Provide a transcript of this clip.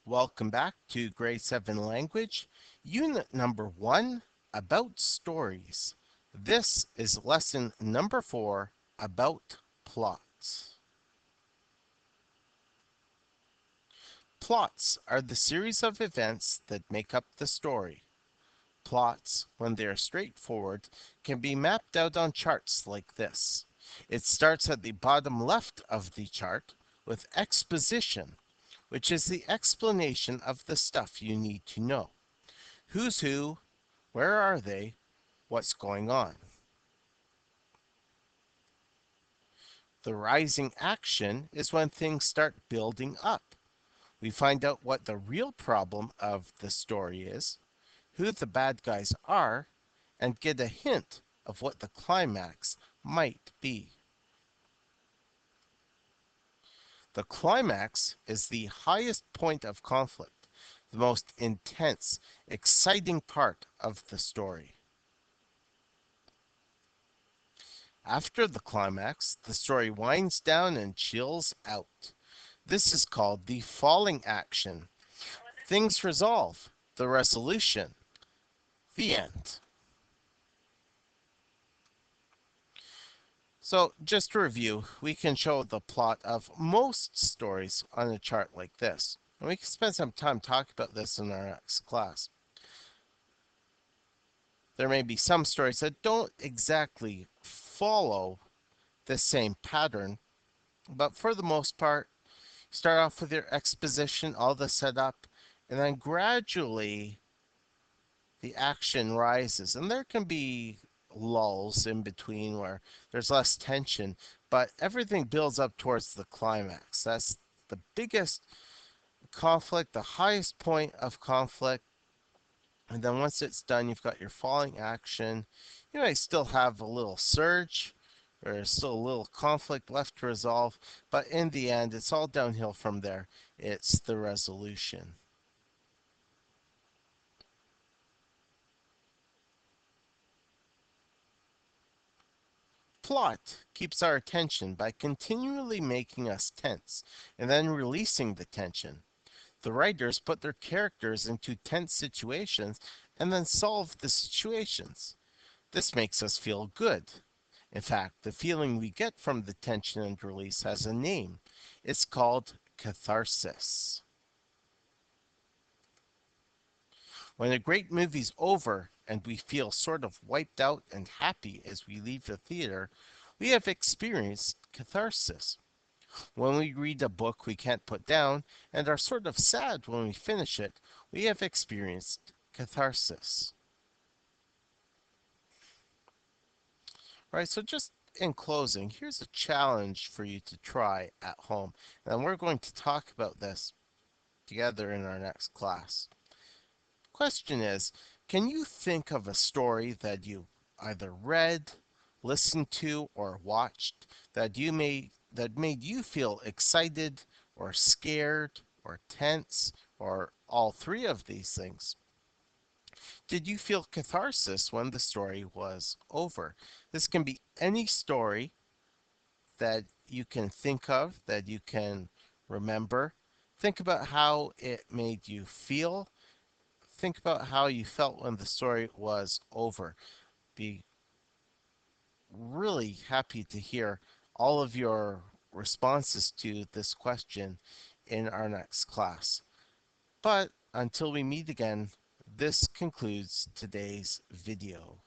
Welcome back to Grade 7 Language, Unit number 1, About Stories. This is lesson number 4, About Plots. Plots are the series of events that make up the story. Plots, when they are straightforward, can be mapped out on charts like this. It starts at the bottom left of the chart with exposition, which is the explanation of the stuff you need to know. Who's who? Where are they? What's going on? The rising action is when things start building up. We find out what the real problem of the story is, who the bad guys are, and get a hint of what the climax might be. The climax is the highest point of conflict, the most intense, exciting part of the story. After the climax, the story winds down and chills out. This is called the falling action. Things resolve, the resolution, the end. So, just to review, we can show the plot of most stories on a chart like this. And we can spend some time talking about this in our next class. There may be some stories that don't exactly follow the same pattern, but for the most part, start off with your exposition, all the setup, and then gradually the action rises. And there can be lulls in between where there's less tension, but everything builds up towards the climax. That's the biggest conflict, the highest point of conflict. And then once it's done, you've got your falling action. You might still have a little surge, or there's still a little conflict left to resolve, but in the end, it's all downhill from there. It's the resolution. Plot keeps our attention by continually making us tense and then releasing the tension. The writers put their characters into tense situations and then solve the situations. This makes us feel good. In fact, the feeling we get from the tension and release has a name. It's called catharsis. When a great movie's over and we feel sort of wiped out and happy as we leave the theater, we have experienced catharsis. When we read a book we can't put down and are sort of sad when we finish it, we have experienced catharsis. All right, so just in closing, here's a challenge for you to try at home. And we're going to talk about this together in our next class. Question is, can you think of a story that you either read, listened to, or watched that made you feel excited or scared or tense or all three of these things? Did you feel catharsis when the story was over? This can be any story that you can think of, that you can remember. Think about how it made you feel. Think about how you felt when the story was over. Be really happy to hear all of your responses to this question in our next class. But until we meet again, this concludes today's video.